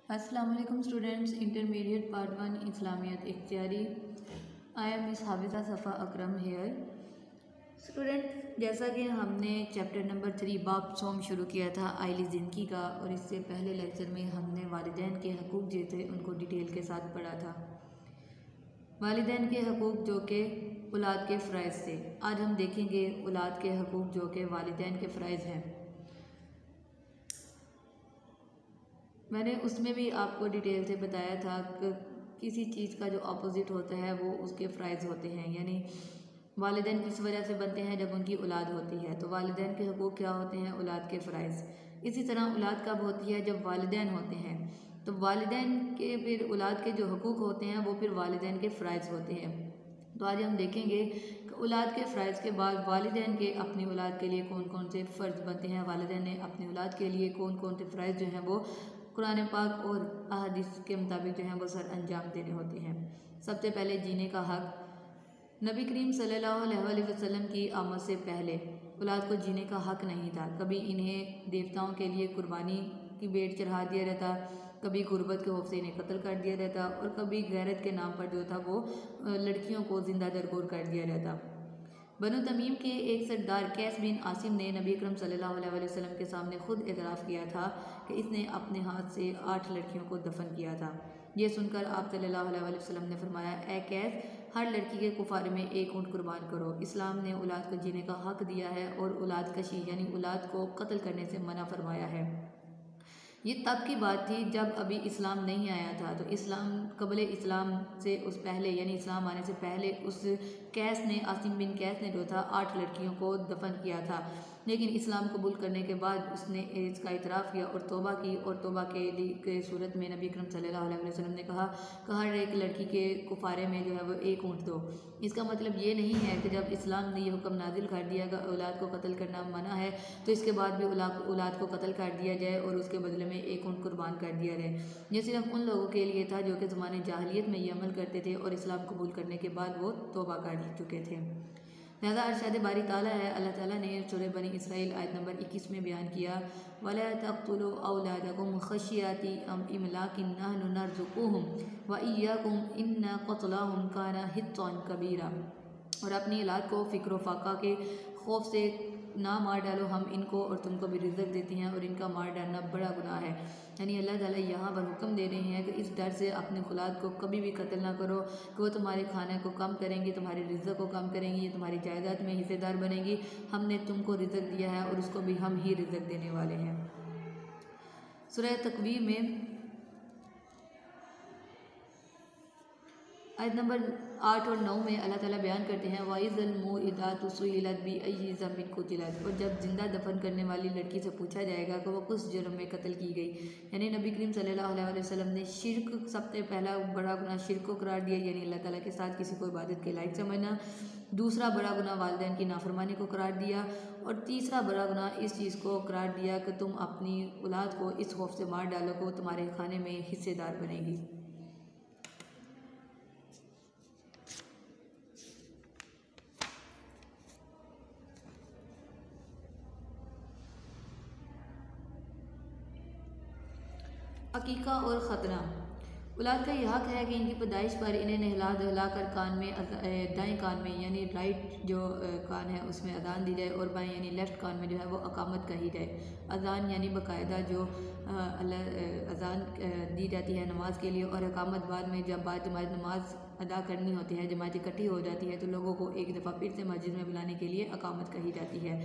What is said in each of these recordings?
अस्सलाम वालेकुम students, intermediate part 1 इस्लामियत इख्तियारी। I am miss Hafiza Safa Akram hair. Student, जैसा कि हमने चैप्टर नंबर 3 बाब सोम शुरू किया था आइली ज़िंदगी का, और इससे पहले लेक्चर में हमने वालिदैन के हकूक़ जो थे उनको डिटेल के साथ पढ़ा था। वालिदैन के हकूक़ जो कि औलाद के फ़राइज़ थे। आज हम देखेंगे औलाद के हकूक़ जो कि वालिदैन के फ़राइज़ हैं। मैंने उसमें भी आपको डिटेल से बताया था कि किसी चीज़ का जो अपोजिट होता है वो उसके फ़राइज़ होते हैं। यानी वालिदैन किस वजह से बनते हैं? जब उनकी औलाद होती है। तो वालिदैन के हकूक़ क्या होते हैं? औलाद के फ़राइज़। इसी तरह औलाद कब होती है? जब वालिदैन होते हैं। तो वालिदैन के फिर औलाद के जो हकूक़ होते हैं वो फिर वालिदैन के फ़राइज़ होते हैं। तो आज हम देखेंगे कि औलाद के फ़राइज़ के बाद वालिदैन के अपनी औलाद के लिए कौन कौन से फ़र्ज़ बनते हैं, वालिदैन ने अपनी औलाद के लिए कौन कौन से फ़राइज़ जो हैं वो कुरान पाक और अहादीस के मुताबिक जो हैं वो सर अंजाम देने होते हैं। सबसे पहले जीने का हक़। नबी करीम सल्लल्लाहु अलैहि वसल्लम की आमद से पहले औलाद को जीने का हक़ नहीं था। कभी इन्हें देवताओं के लिए कुर्बानी की भेंट चढ़ा दिया रहता, कभी गुर्बत के खौफ से इन्हें कत्ल कर दिया रहता, और कभी गैरत के नाम पर जो था वो लड़कियों को ज़िंदा दरगोर कर दिया रहता। बनु तमीम के एक सरदार कैस बिन आसिम ने नबी अकरम सल्लल्लाहु अलैहि वसल्लम के सामने खुद एतराफ़ किया था कि इसने अपने हाथ से 8 लड़कियों को दफन किया था। ये सुनकर आप सल्लल्लाहु अलैहि वसल्लम ने फरमाया, ए कैस, हर लड़की के कुफारे में एक ऊँट कुर्बान करो। इस्लाम ने औलाद को जीने का हक़ दिया है और औलाद कशी यानी औलाद को कत्ल करने से मना फरमाया है। ये तब की बात थी जब अभी इस्लाम नहीं आया था। तो इस्लाम कबल इस्लाम से उस पहले यानी इस्लाम आने से पहले उस कैस ने, आसिम बिन कैस ने जो था 8 लड़कियों को दफन किया था। लेकिन इस्लाम कबूल करने के बाद उसने इसका इतराफ़ किया और तौबा की, और तौबा के सूरत में नबी अकरम सल्लल्लाहु अलैहि वसल्लम ने कहा कि हर एक लड़की के कुफारे में जो है वो एक ऊँट दो। इसका मतलब ये नहीं है कि जब इस्लाम ने ये हुक्म नाजिल कर दिया कि औलाद को कत्ल करना मना है तो इसके बाद भी औलाद को कत्ल कर दिया जाए और उसके बदले में एक ऊँट कुर्बान कर दिया जाए। ये सिर्फ उन लोगों के लिए था जो कि ज़माने जाहिलियत में ये अमल करते थे और इस्लाम कबूल करने के बाद वो तौबा कर चुके थे। लिहाजा अरशाद बारी ताला है, अल्लाह ताला ने सूरह बनी इसराइल आयत नंबर 21 में बयान किया, वला तक़्तुलू औलादकुम खशियति इमलाकिन नहनु नरज़ुकुहुम व इय्याकुम इन्न क़त्लहुम काना हित्तन कबीरा। और अपनी औलाद को फ़िक्र फ़ाक़ा के खौफ से ना मार डालो, हम इनको और तुमको भी रिज़्क़ देते हैं और इनका मार डालना बड़ा गुनाह है। यानी अल्लाह ताला यहाँ पर हुक्म दे रहे हैं कि इस डर से अपने औलाद को कभी भी कत्ल ना करो कि वो तुम्हारे खाने को कम करेंगी, तुम्हारे रिज़्क़ को कम करेंगी, ये तुम्हारी जायदाद में हिस्सेदार बनेगी। हमने तुमको रिज़्क़ दिया है और उसको भी हम ही रिज़्क़ देने वाले हैं। सूरह तकवीर में आयत नंबर 8 और 9 में अल्लाह ताला बयान करते हैं, वाइज़ल मौइदातु सुइलत बिअय्यि ज़ंबिन कुतिलत। और जब जिंदा दफन करने वाली लड़की से पूछा जाएगा कि वो किस जुर्म में कत्ल की गई। यानी नबी करीम सल्लल्लाहु अलैहि वसल्लम ने शिर्क सबसे पहला बड़ा गुनाह शिर्क को करार दिया, यानी अल्लाह ताला के साथ किसी को इबादत के लायक समझना। दूसरा बड़ा गुनाह वालिदैन की नाफरमानी को करार दिया, और तीसरा बड़ा गुनाह इस चीज़ को करार दिया कि तुम अपनी औलाद को इस खौफ से मार डालो कि वो तुम्हारे खाने में हिस्सेदार बनेगी। अकीका और ख़तना। औलाद का यह हक़ है कि इनकी पैदाइश पर इन्हें नहला धुला कर कान में दाएँ कान में यानी राइट जो कान है उसमें अजान दी जाए, और बाएँ यानी लेफ़्ट कान में जो है वो अकामत कही जाए। अजान यानी बाकायदा जो अजान दी जाती है नमाज के लिए, और अकामत बाद में जब बाद जमात नमाज अदा करनी होती है, जमात इकट्ठी हो जाती है, तो लोगों को एक दफ़ा फिर से मस्जिद में बुलाने के लिए अकामत कही जाती है।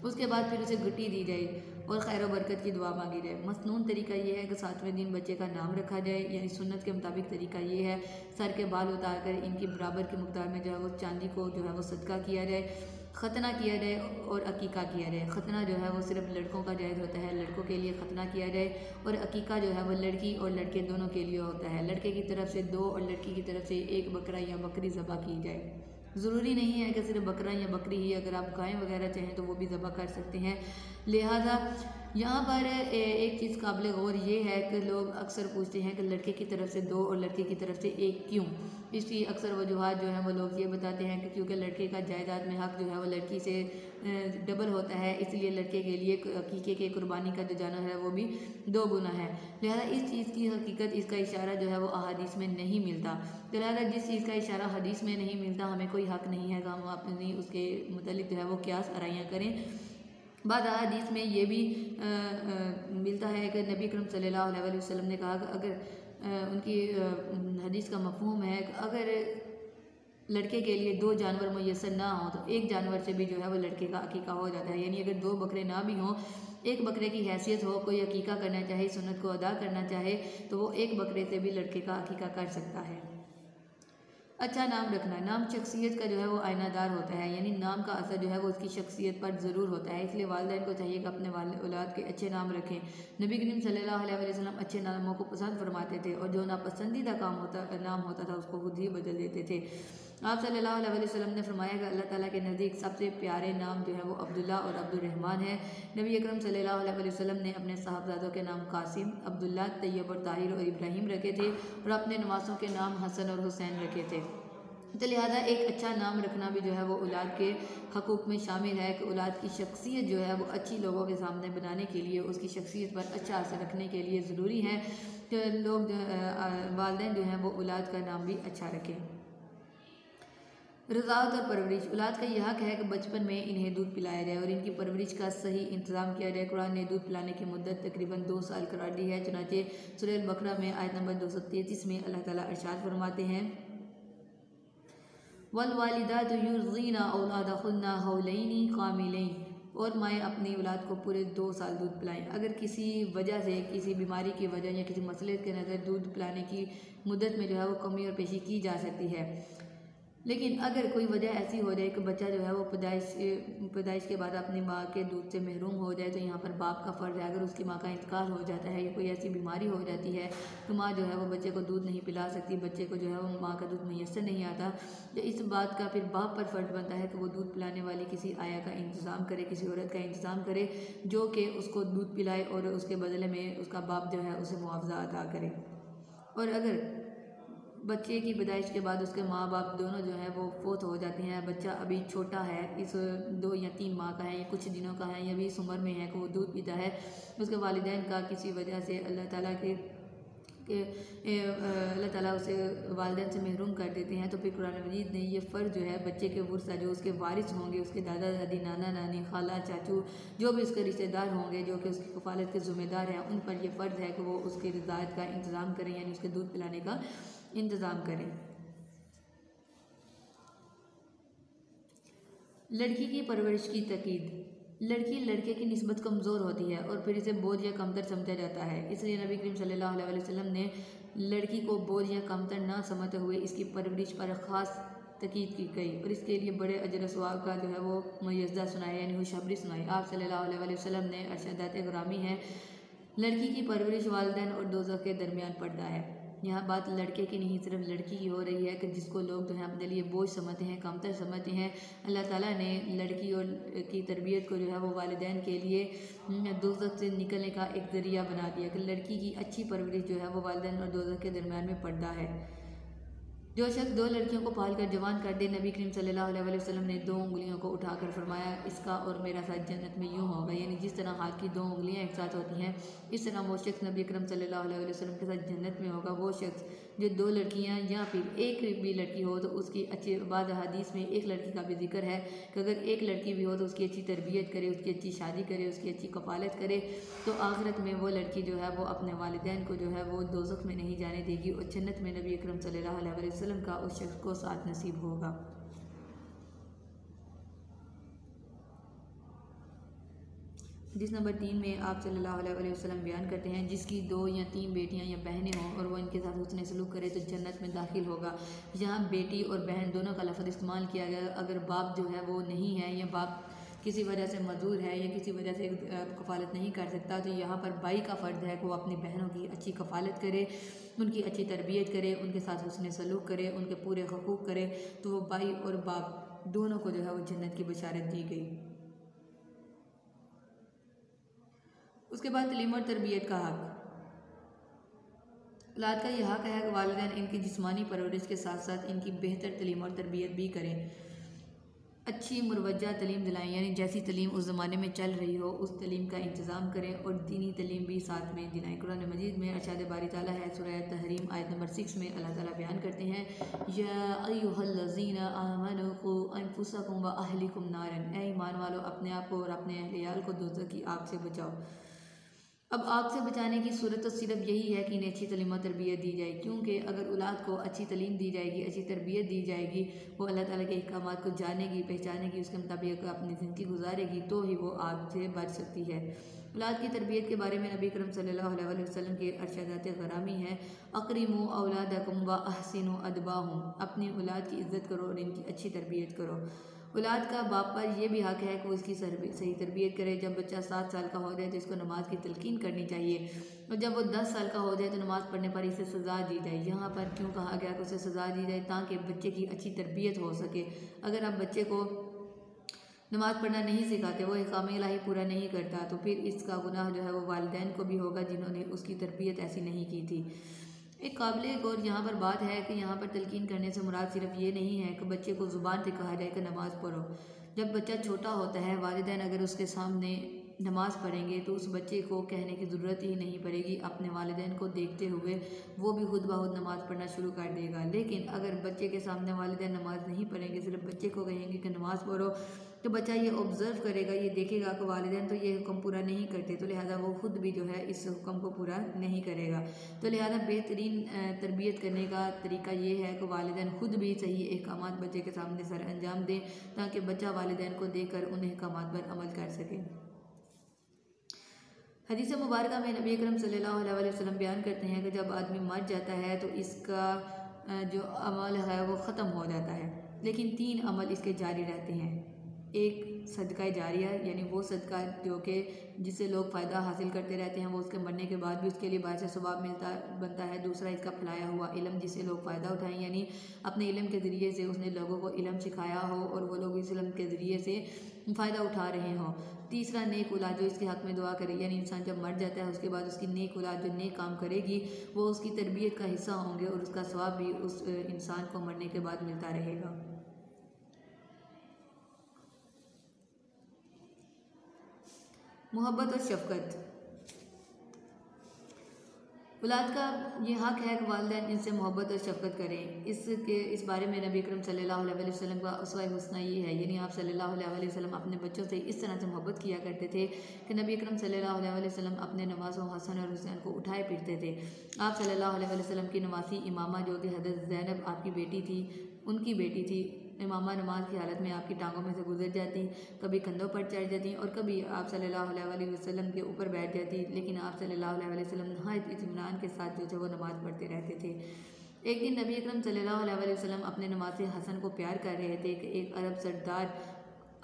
उसके बाद फिर उसे गुट्टी दी जाए और खैर बरकत की दुआ मांगी जाए। मसनून तरीका ये है कि 7वें दिन बच्चे का नाम रखा जाए, यानी सुन्नत के मुताबिक तरीका ये है सर के बाल उतार कर इनकी बराबर के मकदार में जो है वो चांदी को जो है वो सदका किया जाए, ख़तना किया जाए और अकीका किया जाए। ख़तना जो है वो सिर्फ लड़कों का जायज़ होता है, लड़कों के लिए ख़तना किया जाए, और अकीका जो है वो लड़की और लड़के दोनों के लिए होता है। लड़के की तरफ से 2 और लड़की की तरफ से 1 बकरा या बकरी ज़बह की जाए। ज़रूरी नहीं है कि सिर्फ बकरा या बकरी ही, अगर आप गाय वगैरह चाहें तो वो भी ज़बह कर सकते हैं। लिहाजा यहाँ पर एक चीज़ काबिल गौर ये है कि लोग अक्सर पूछते हैं कि लड़के की तरफ से 2 और लड़के की तरफ से 1 क्यों। इसकी अक्सर वजूहात जो है वो लोग ये बताते हैं कि क्योंकि लड़के का जायदाद में हक़ जो है वो लड़की से डबल होता है, इसलिए लड़के के लिए अकीके के कुर्बानी का जो जानवर है वो भी 2 गुना है। लिहाजा इस चीज़ की हकीकत, इसका इशारा जो है वो अहादीस में नहीं मिलता। तो लिहाजा जिस चीज़ का इशारा हदीस में नहीं मिलता, हमें कोई हक़ नहीं है कि हम अपनी उसके मुतालिक जो है वो क़यास आराइयाँ करें। बाद हदीस में ये भी मिलता है कि नबी करम सल्लल्लाहु अलैहि वसल्लम ने कहा कि अगर उनकी हदीस का मफ़हूम है कि अगर लड़के के लिए 2 जानवर मुयस्सर ना हो तो 1 जानवर से भी जो है वो लड़के का अकीका हो जाता है। यानी अगर 2 बकरे ना भी हों, 1 बकरे की हैसियत हो, कोई अकीका करना चाहे, सुन्नत को अदा करना चाहे, तो वो 1 बकरे से भी लड़के का अकीका कर सकता है। अच्छा नाम रखना, नाम शख्सियत का जो है वो आयनादार होता है, यानी नाम का असर जो है वो उसकी शख्सियत पर ज़रूर होता है। इसलिए वालिदैन को चाहिए कि अपने औलाद के अच्छे नाम रखें। नबी करीम सल्लल्लाहु अलैहि वसल्लम अच्छे नामों को पसंद फरमाते थे और जो नापसंदीदा नाम होता था उसको खुद ही बदल देते थे। आप सल्लल्लाहु अलैहि वसल्लम ने फरमाया कि अल्लाह ताला के नज़दीक सबसे प्यारे नाम जो है वो अब्दुल्ला और अब्दुर्रहमान है। नबी अकरम सल्लल्लाहु अलैहि वसल्लम ने अपने साहबजादों के नाम कासिम, अब्दुल्ला, तैयब और ताहिर और इब्राहिम रखे थे और अपने नवासों के नाम हसन और हुसैन रखे थे। तो लिहाजा एक अच्छा नाम रखना भी जो है वो औलाद के हकूक़ में शामिल है कि औलाद की शख्सियत जो है वो अच्छी लोगों के सामने बनाने के लिए, उसकी शख्सियत पर अच्छा असर रखने के लिए ज़रूरी है कि लोग वालिदैन जो हैं वो औलाद का नाम भी अच्छा रखें। रज़ाअत और परवरिश, औलाद का यह हक़ है कि बचपन में इन्हें दूध पिलाया जाए और इनकी परवरिश का सही इंतज़ाम किया जाए। कुरान ने दूध पिलाने की मुद्दत तकरीबन 2 साल करार दी है। चुनांचे सूरह बकरा में आयत नंबर 233 में अल्लाह ताला इरशाद फरमाते हैं, वल वालिदातु युर्ज़ीना औलादहुन्ना हौलैनी कामिलैन, और माएँ अपनी औलाद को पूरे 2 साल दूध पिलाएं। अगर किसी वजह से, किसी बीमारी की वजह या किसी मसले के नज़र दूध पिलाने की मुद्दत में जो है वो कमी और पेशी की जा सकती है, लेकिन अगर कोई वजह ऐसी हो जाए कि बच्चा जो है वो पैदाइश के बाद अपनी माँ के दूध से महरूम हो जाए, तो यहाँ पर बाप का फ़र्ज़ है। अगर उसकी माँ का इंतकाल हो जाता है या कोई ऐसी बीमारी हो जाती है तो माँ जो है वो बच्चे को दूध नहीं पिला सकती, बच्चे को जो है वो माँ का दूध मुयस्सर नहीं आता, तो इस बात का फिर बाप पर फ़र्ज़ बनता है कि वो दूध पिलाने वाली किसी आया का इंतज़ाम करे, किसी औरत का इंतज़ाम करे जो कि उसको दूध पिलाए और उसके बदले में उसका बाप जो है उसे मुआवजा अदा करे। और अगर बच्चे की पैदाइश के बाद उसके माँ बाप दोनों जो हैं वो फोत हो जाते हैं, बच्चा अभी छोटा है, इस 2 या 3 माह का है या कुछ दिनों का है या भी इस उम्र में है कि वो दूध पीता है, उसके वालिदैन का किसी वजह से अल्लाह ताला उसे वालिदैन से महरूम कर देते हैं, तो फिर कुरान मजीद ने ये फ़र्ज़ जो है बच्चे के वर्सा, जो उसके वारिस होंगे, उसके दादा दादी, नाना नानी, खाला चाचू, जो भी उसके रिश्तेदार होंगे जो कि उसकी कफ़ालत के ज़िम्मेदार हैं, उन पर यह फ़र्ज़ है कि वो उसकी रज़ाअत का इंतज़ाम करें, यानी उसके दूध पिलाने का इंतज़ाम करें। लड़की की परवरिश की तकीद, लड़की लड़के की निस्बत कमज़ोर होती है और फिर इसे बोझ या कमतर समझा जाता है, इसलिए नबी करीम सल्लल्लाहु अलैहि वसल्लम ने लड़की को बोझ या कमतर ना समझते हुए इसकी परवरिश पर ख़ास तकीद की गई और इसके लिए बड़े अजर सवाब का जो है वो मुयज़्ज़ा सुनाया, यानी खुशखबरी सुनाई। आप सल्लल्लाहु अलैहि वसल्लम ने अरशदात ग्रामी हैं, लड़की की परवरिश वालिदैन और दोज़ख के दरमियान पर्दा है। यहाँ बात लड़के की नहीं, सिर्फ लड़की की हो रही है कि जिसको लोग जो है अपने लिए बोझ समझते हैं, कमतर समझते हैं। अल्लाह ताला ने लड़की और की तरबियत को जो है वो वालिदैन के लिए दोज़ख से निकलने का एक ज़रिया बना दिया कि लड़की की अच्छी परवरिश जो है वो वालिदैन और दोज़ख के दरमियान में पर्दा है। जो शख्स 2 लड़कियों को पाल कर जवान कर दे, नबी करीम सल्लल्लाहु अलैहि वसल्लम ने 2 उंगलियों को उठाकर फरमाया, इसका और मेरा साथ जन्नत में यूँ होगा, यानी जिस तरह हाथ की 2 उंगलियां एक साथ होती हैं, इस तरह वो शख्स नबी करीम सल्लल्लाहु अलैहि वसल्लम के साथ जन्नत में होगा। वो शख्स जो 2 लड़कियां या फिर एक भी लड़की हो तो उसकी अच्छी, बाद हदीस में एक लड़की का भी जिक्र है कि अगर एक लड़की भी हो तो उसकी अच्छी तरबियत करे, उसकी अच्छी शादी करे, उसकी अच्छी कफ़ालत करे, तो आखिरत में वो लड़की जो है वो अपने वालिदैन को जो है वो दोज़ख में नहीं जाने देगी और जन्नत में नबी अकरम सल्लल्लाहु अलैहि वसल्लम का उस शख्स को साथ नसीब होगा। हदीस नंबर 3 में आप सल्लल्लाहु अलैहि वसल्लम बयान करते हैं, जिसकी 2 या 3 बेटियां या बहनें हों और वो इनके साथ हुस्न सलूक करे तो जन्नत में दाखिल होगा। यहाँ बेटी और बहन दोनों का लफ्ज़ इस्तेमाल किया गया। अगर बाप जो है वो नहीं है या बाप किसी वजह से मजदूर है या किसी वजह से कफ़ालत नहीं कर सकता, तो यहाँ पर भाई का फ़र्ज़ है कि वो अपनी बहनों की अच्छी कफ़ालत करे, उनकी अच्छी तरबियत करे, उनके साथ हुस्न सलूक करे, उनके पूरे हकूक़ करे, तो वो भाई और बाप दोनों को जो है वो जन्नत की बशारत दी गई। उसके बाद तलीम और तरबियत का हक़। औलाद का यह हक़ है कि वालिदैन इनकी जिस्मानी परवरिश के साथ साथ इनकी बेहतर तलीम और तरबियत भी करें, अच्छी मुरवजा तलीम दिलाएँ, यानी जैसी तलीम उस ज़माने में चल रही हो उस तलीम का इंतज़ाम करें और दीनी तलीम भी साथ में दिलाएँ। कुरान मजीद में अरशाद बारी ताला है, सूरह तहरीम आयत नंबर 6 में अल्लाह ताला बयान करते हैं, या अय्युहल्लज़ीना आमनू क़ू अनफुसकुम व अहलिकुम नारन, ऐ ईमान वालों अपने आप को और अपने अहलियाल को दोज़ख की आग से बचाओ। अब आग से बचाने की सूरत तो सिर्फ यही है कि इन्हें अच्छी तलीम और तरबियत दी जाए, क्योंकि अगर औलाद को अच्छी तलीम दी जाएगी, अच्छी तरबियत दी जाएगी, वो अल्लाह ताला के अहकामात को जानेगी, पहचानेगी, उसके मुताबिक अपनी ज़िंदगी गुजारेगी, तो ही वो आग से बच सकती है। औलाद की तरबियत के बारे में नबी करम सल्लल्लाहु अलैहि वसल्लम के अरशदात ग़रामी हैं, अकरिमू औलादकुम व अहसिनु अदबाहुम, अपनी औलाद की इज़्ज़त करो और इनकी अच्छी तरबियत करो। औलाद का बाप पर यह भी हक़ है कि वो इसकी सही तरबियत करे। जब बच्चा 7 साल का हो जाए तो इसको नमाज की तलकीन करनी चाहिए, और जब वो 10 साल का हो जाए तो नमाज़ पढ़ने पर इसे सज़ा दी जाए। यहाँ पर क्यों कहा गया कि उसे सज़ा दी जाए? ताकि बच्चे की अच्छी तरबियत हो सके। अगर आप बच्चे को नमाज़ पढ़ना नहीं सिखाते, वो अहकाम इलाही पूरा नहीं करता, तो फिर इसका गुनाह जो है वो वालिदैन को भी होगा जिन्होंने उसकी तरबियत ऐसी नहीं की थी। एक काबिल गौर यहाँ पर बात है कि यहाँ पर तलकीन करने से मुराद सिर्फ ये नहीं है कि बच्चे को ज़ुबान से कहा जाए कि नमाज़ पढ़ो। जब बच्चा छोटा होता है, वालिदैन अगर उसके सामने नमाज़ पढ़ेंगे तो उस बच्चे को कहने की ज़रूरत ही नहीं पड़ेगी, अपने वालिदैन को देखते हुए वो भी खुद ब खुद नमाज़ पढ़ना शुरू कर देगा। लेकिन अगर बच्चे के सामने वालिदैन नमाज़ नहीं पढ़ेंगे, सिर्फ बच्चे को कहेंगे कि नमाज़ पढ़ो, तो बच्चा ये ऑब्ज़र्व करेगा, ये देखेगा कि वालिदैन तो ये हुक्म पूरा नहीं करते, तो लिहाजा वो खुद भी जो है इस हुक्म को पूरा नहीं करेगा। तो लिहाजा बेहतरीन तरबियत करने का तरीका ये है कि वालिदैन खुद भी सही अहकामात बच्चे के सामने सर अंजाम दें, ताकि बच्चा वालिदैन को देखकर उन अहकामात पर अमल कर सके। हदीस मुबारक में नबी अकरम सल्लल्लाहु अलैहि वसल्लम बयान करते हैं कि जब आदमी मर जाता है तो इसका जो अमल है वो ख़त्म हो जाता है, लेकिन 3 अमल इसके जारी रहते हैं। एक सदका जारिया, यानी वो सदका जो कि जिससे लोग फ़ायदा हासिल करते रहते हैं, वो उसके मरने के बाद भी उसके लिए बायस सवाब बनता है। दूसरा इसका फैलाया हुआ इल्म, जिससे लोग फ़ायदा उठाएं, यानी अपने इल्म के ज़रिए से उसने लोगों को इल्म सिखाया हो और वो लोग इस इल्म के ज़रिए से फ़ायदा उठा रहे हों। तीसरा नेक औलाद जो इसके हक़ में दुआ करे, यानी इंसान जब मर जाता है उसके बाद उसकी नेक औलाद जो नेक काम करेगी वो उसकी तरबियत का हिस्सा होंगे और उसका सवाब भी उस इंसान को मरने के बाद मिलता रहेगा। मोहब्बत और शफ़क़त। औलाद का ये हक़ है कि वालिदैन इनसे मोहब्बत और शफ़क़त करें। इस बारे में नबी करम सल्लल्लाहु अलैहि वसल्लम का उसवा हुस्ना ये है, यानी आप सल्लल्लाहु अलैहि वसल्लम अपने बच्चों से इस तरह से मोहब्बत किया करते थे कि नबी करम सल्लल्लाहु अलैहि वसल्लम अपने नवासों हसन और हुसैन को उठाए फिरते थे। आप सल्लल्लाहु अलैहि वसल्लम की नवासी इमामा जो कि हज़रत ज़ैनब आपकी बेटी थी, उनकी बेटी थी, इमामा नमाज की हालत में आपकी टांगों में से गुजर जाती, कभी कंधों पर चढ़ जाती और कभी आप सल्लल्लाहु अलैहि वसल्लम के ऊपर बैठ जाती, लेकिन आप सल्लल्लाहु अलैहि वसल्लम नहायत इत्मीनान के साथ जो थे वो नमाज़ पढ़ते रहते थे। एक दिन नबी अकरम सल्लल्लाहु अलैहि वसल्लम अपने नवासे हसन को प्यार कर रहे थे कि एक अरब सरदार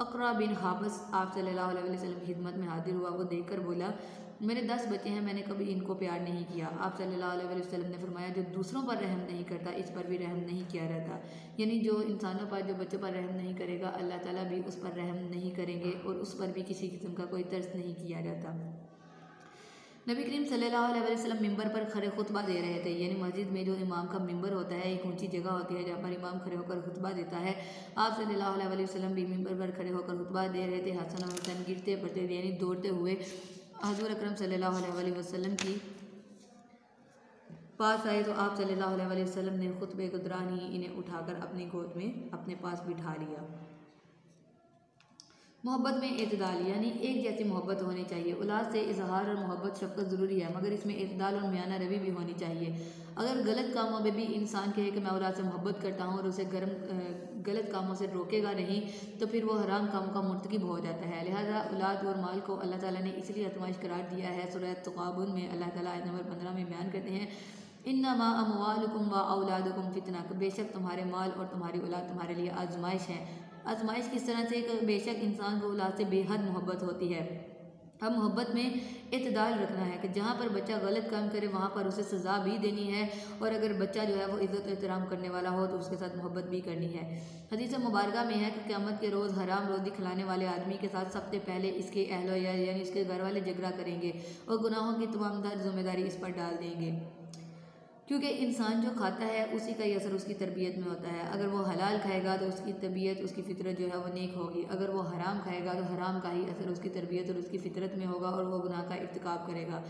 अक़रा बिन हाबिस आप सल्लल्लाहु अलैहि वसल्लम की खिदमत में हाजिर हुआ। वो देखकर बोला, मेरे 10 बच्चे हैं, मैंने कभी इनको प्यार नहीं किया। आप सल्लल्लाहु अलैहि वसल्लम ने फरमाया, जो दूसरों पर रहम नहीं करता इस पर भी रहम नहीं किया रहता, यानी जो इंसानों पर, जो बच्चों पर रहम नहीं करेगा, अल्लाह ताला भी उस पर रहम नहीं करेंगे और उस पर भी किसी किस्म का कोई तरस नहीं किया जाता। नबी करीम सल्लल्लाहु अलैहि वसल्लम मिंबर पर खड़े खुतबा दे रहे थे, यानी मस्जिद में जो इमाम का मिंबर होता है एक ऊंची जगह होती है जहाँ पर इमाम खड़े होकर खुतबा देता है। आप सल्लल्लाहु अलैहि वसल्लम भी मिंबर पर खड़े होकर खुतबा दे रहे थे। हसन और हुसैन गिरते पड़ते यानी दौड़ते हुए हज़ूर अकरम सल्लल्लाहु अलैहि वसल्लम की पास आए, तो आप सल्लल्लाहु अलैहि वसल्लम ने खुतबे के दौरान ही इन्हें उठाकर अपनी गोद में अपने पास बिठा लिया। मोहब्बत में एतदाल, यानी एक जैसी मोहब्बत होनी चाहिए। औलाद से इजहार और मोहब्बत शफ़क़त ज़रूरी है, मगर इसमें एतदाल और मियाना रवि भी होनी चाहिए। अगर गलत कामों में भी इंसान कहे कि मैं औलाद से मोहब्बत करता हूँ और उसे गलत कामों से रोकेगा नहीं, तो फिर वो हराम कामों का मुर्तकिब हो जाता है। लिहाजा औलाद और माल को अल्लाह ताला ने इसलिए आज़माइश करार दिया है। सूरह तग़ाबुन में अल्लाह ताला आयत नंबर 15 में बयान करते हैं, इन्नमा अमवालुकुम व औलादुकुम फितना, बेशक तुम्हारे माल और तुम्हारी औलाद तुम्हारे लिए आजमाइश है। आजमाइश किस तरह से? बेशक इंसान को औलाद से बेहद मोहब्बत होती है। अब मोहब्बत में इत्दाल रखना है कि जहाँ पर बच्चा गलत काम करे वहाँ पर उसे सज़ा भी देनी है, और अगर बच्चा जो है वो इज़्ज़त एहतराम करने वाला हो तो उसके साथ मोहब्बत भी करनी है। हदीस मुबारका में है कि क़यामत के रोज़ हराम रोज़ी खिलाने वाले आदमी के साथ सबसे पहले इसके अहलो यानी इसके घर वाले झगड़ा करेंगे और गुनाहों की तमाम जिम्मेदारी इस पर डाल देंगे, क्योंकि इंसान जो खाता है उसी का ही असर उसकी तरबियत में होता है। अगर वो हलाल खाएगा तो उसकी तबीयत, उसकी फितरत जो है वो नेक होगी। अगर वो हराम खाएगा तो हराम का ही असर उसकी तरबियत और उसकी फितरत में होगा और वो गुनाह का इर्तिकाब करेगा।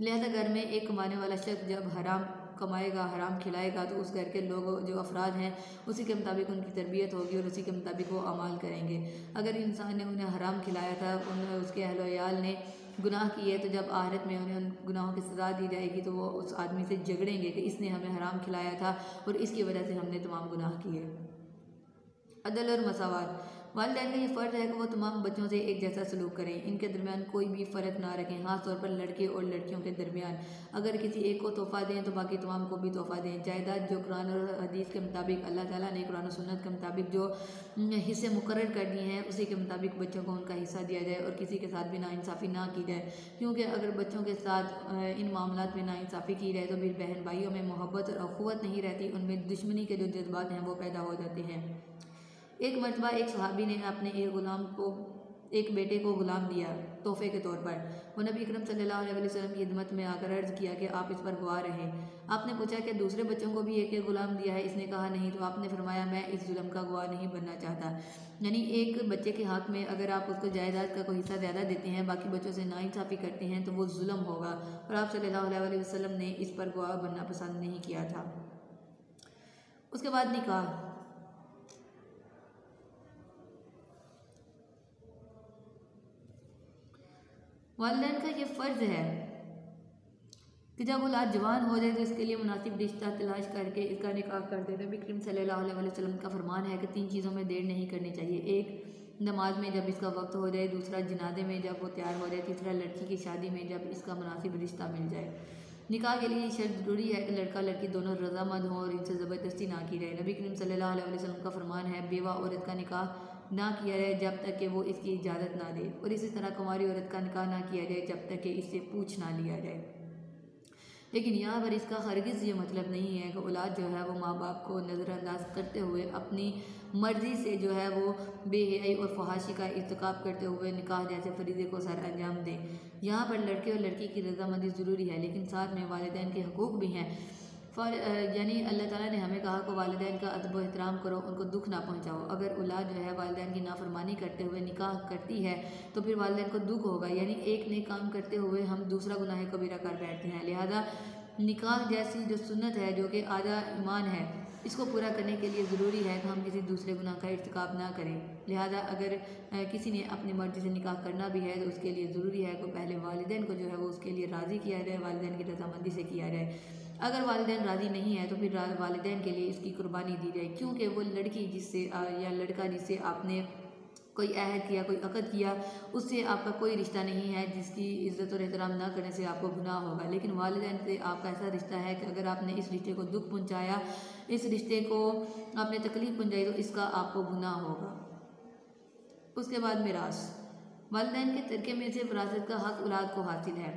लिहाजा घर में एक कमाने वाला शख्स जब हराम कमाएगा, हराम खिलाएगा, तो उस घर के लोग जो अफराद हैं उसी के मुताबिक उनकी तरबियत होगी और उसी के मुताबिक वो अमाल करेंगे। अगर इंसान ने उन्हें हराम खिलाया था, उसके अहलो याल ने गुनाह किए, तो जब आखिरत में उन्हें उन गुनाहों की सज़ा दी जाएगी तो वो उस आदमी से झगड़ेंगे कि इसने हमें हराम खिलाया था और इसकी वजह से हमने तमाम गुनाह किए। अदल और मसावात, वालिदैन का ये फ़र्ज़ है कि वो तमाम बच्चों से एक जैसा सलूक करें, इनके दरमियान कोई भी फ़र्क ना रखें, ख़ास तौर पर लड़के और लड़कियों के दरमियान। अगर किसी एक को तोहफ़ा दें तो बाकी तमाम को भी तोहफ़ा दें। जायदाद जो कुरान और हदीस के मुताबिक अल्लाह ताला ने कुरान और सुन्नत के मुताबिक जो हिस्से मुकर्रर कर दिए हैं उसी के मुताबिक बच्चों को उनका हिस्सा दिया जाए और किसी के साथ भी नाइंसाफ़ी ना की जाए, क्योंकि अगर बच्चों के साथ इन मामलात में नाइंसाफ़ी की जाए तो फिर बहन भाइयों में मोहब्बत और अखुवत नहीं रहती, उनमें दुश्मनी के जो जज्बात हैं वो पैदा हो जाते हैं। एक मरतबा एक सहाबी ने अपने एक बेटे को गुलाम दिया तोहफे के तौर पर। वो नबी अकरम सल्लल्लाहु अलैहि वसल्लम की खिदमत में आकर अर्ज़ किया कि आप इस पर गवाह रहें। आपने पूछा कि दूसरे बच्चों को भी एक एक गुलाम दिया है? इसने कहा नहीं। तो आपने फरमाया मैं इस जुल्म का गवाह नहीं बनना चाहता। यानी एक बच्चे के हक़ में अगर आप उसको जायदाद का कोई हिस्सा ज़्यादा देते हैं, बाकी बच्चों से नाइंसाफ़ी करते हैं, तो वो जुल्म होगा और आप सल्लल्लाहु अलैहि वसल्लम ने इस पर गवाह बनना पसंद नहीं किया था। उसके बाद निकाह। वालिदैन का ये फ़र्ज़ है कि जब औलाद जवान हो जाए तो इसके लिए मुनासिब रिश्ता तलाश करके इसका निकाह कर दे। नबी करीम सल्लल्लाहु अलैहि वसल्लम का फरमान है कि 3 चीज़ों में देर नहीं करनी चाहिए। एक, नमाज में जब इसका वक्त हो जाए। दूसरा, जनाजे में जब वो तैयार हो जाए। तीसरा, लड़की की शादी में जब इसका मुनासिब रिश्ता मिल जाए। निकाह के लिए शर्त ज़रूरी है कि लड़का लड़की दोनों रज़ामंद हों और इनसे ज़बरदस्ती ना की जाए। नबी करीम सल्लल्लाहु अलैहि वसल्लम का फरमान है, बेवा औरत का निकाह ना किया जाए जब तक कि वो इसकी इजाज़त ना दे, और इसी तरह कुंवारी औरत का निकाह ना किया जाए जब तक कि इससे पूछ ना लिया जाए। लेकिन यहाँ पर इसका हरगिज़ ये मतलब नहीं है कि औलाद जो है वो माँ बाप को नज़रअंदाज करते हुए अपनी मर्ज़ी से जो है वो बेहयाई और फहाशी का इर्तिकाब करते हुए निकाह जैसे फरीज़े को सर अंजाम दें। यहाँ पर लड़के और लड़की की रज़ामंदी ज़रूरी है, लेकिन साथ में वालिदैन के हकूक़ भी हैं। यानी अल्लाह ताला ने हमें कहा कि वालिदैन का अदब व एहतराम करो, उनको दुख ना पहुँचाओ। अगर औलाद जो है वालिदैन की नाफरमानी करते हुए निकाह करती है तो फिर वालिदैन को दुख होगा, यानी एक नेक काम करते हुए हम दूसरा गुनाह कबीरा कर बैठते हैं। लिहाजा निकाह जैसी जो सुन्नत है, जो कि आधा ईमान है, इसको पूरा करने के लिए ज़रूरी है कि हम किसी दूसरे गुनाह का इर्तिकाब ना करें। लिहाजा अगर किसी ने अपनी मर्ज़ी से निकाह करना भी है तो उसके लिए ज़रूरी है कि पहले वालिदैन को जो है वो उसके लिए राज़ी किया जाए, वालिदैन की रज़ामंदी से किया जाए। अगर वालिदैन राज़ी नहीं है तो फिर वालिदैन के लिए इसकी कुर्बानी दी जाए, क्योंकि वो लड़की जिससे या लड़का जिससे आपने कोई अहद किया, कोई अक़द किया, उससे आपका कोई रिश्ता नहीं है जिसकी इज़्ज़त और एहतराम ना करने से आपको गुनाह होगा। लेकिन वालिदैन से आपका ऐसा रिश्ता है कि अगर आपने इस रिश्ते को दुख पहुँचाया, इस रिश्ते को आपने तकलीफ़ पहुँचाई, तो इसका आपको गुनाह होगा। उसके बाद मिरास। वालिदैन के तरके में से विरासत का हक़ औलाद को हासिल है।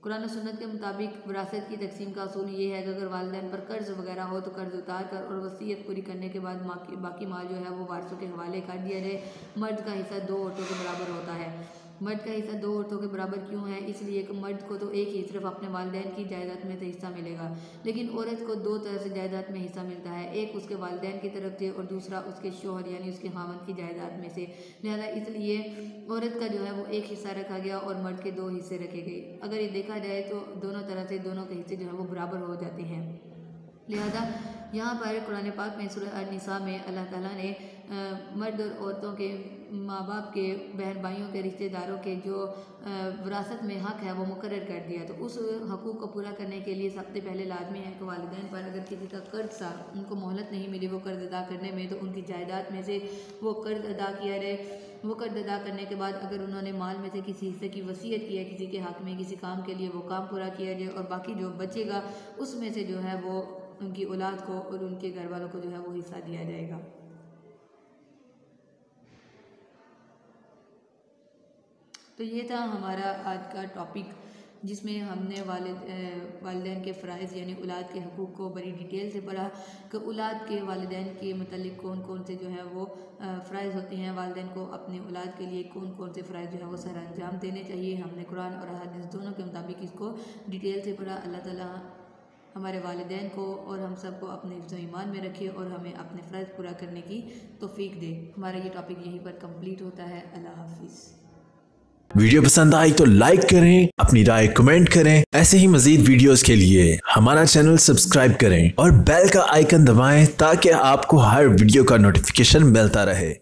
कुरान और सुन्नत के मुताबिक विरासत की तकसीम का असूल ये है कि अगर वालिदैन पर कर्ज़ वगैरह हो तो कर्ज़ उतार कर और वसीयत पूरी करने के बाद बाकी माल जो है वो वारिसों के हवाले कर दिया जाए। मर्द का हिस्सा 2 औरतों के बराबर होता है। मर्द का हिस्सा 2 औरतों के बराबर क्यों है? इसलिए कि मर्द को तो एक ही सिर्फ अपने वालिदैन की जायदाद में से हिस्सा मिलेगा, लेकिन औरत को 2 तरह से जायदाद में हिस्सा मिलता है। एक उसके वालिदैन की तरफ से और दूसरा उसके शोहर यानी उसके खावंद की जायदाद में से। लिहाजा इसलिए औरत का जो है वो एक हिस्सा रखा गया और मर्द के 2 हिस्से रखे गए। अगर ये देखा जाए तो दोनों तरह से दोनों के हिस्से जो है वो बराबर हो जाते हैं। लिहाजा यहाँ पर कुरान पाक में सूरह अन-निसा में अल्लाह ताला ने मर्द और औरतों के माँ बाप के, बहन भाइयों के, रिश्तेदारों के जो विरासत में हक़ है वो मुकर्रर कर दिया। तो उस हकूक़ को पूरा करने के लिए सबसे पहले लाजमी है कि वालिदैन पर अगर किसी का कर्ज सा उनको मोहलत नहीं मिली वो कर्ज अदा करने में, तो उनकी जायदाद में से वो कर्ज अदा किया जाए। वो कर्ज अदा करने के बाद अगर उन्होंने माल में से किसी हिस्से की वसीयत की है किसी के हक़ में किसी काम के लिए, वो काम पूरा किया जाए और बाकी जो बचेगा उसमें से जो है वो उनकी औलाद को और उनके घर वालों को जो है वो हिस्सा दिया जाएगा। तो ये था हमारा आज का टॉपिक, जिसमें हमने वालिदैन के फ़राइज़ यानी औलाद के हकूक़ को बड़ी डिटेल से पढ़ा कि औलाद के वालिदैन के मतलब कौन कौन से जो है वो फ़राइज़ होते हैं। वालिदैन को अपने औलाद के लिए कौन कौन से फ़राइज़ जो है वो सर अंजाम देने चाहिए। हमने कुरान और हदीस दोनों के मुताबिक इसको डिटेल से पढ़ा। अल्लाह ताला हमारे वालिदैन को और हम सब को अपने हिफ्ज़ ईमान में रखे और हमें अपने फ़र्ज़ पूरा करने की तौफ़ीक दे। हमारा ये टॉपिक यहीं पर कंप्लीट होता है। अल्लाह हाफ़िज़। वीडियो पसंद आई तो लाइक करें, अपनी राय कमेंट करें। ऐसे ही मजीद वीडियोस के लिए हमारा चैनल सब्सक्राइब करें और बेल का आइकन दबाएं ताकि आपको हर वीडियो का नोटिफिकेशन मिलता रहे।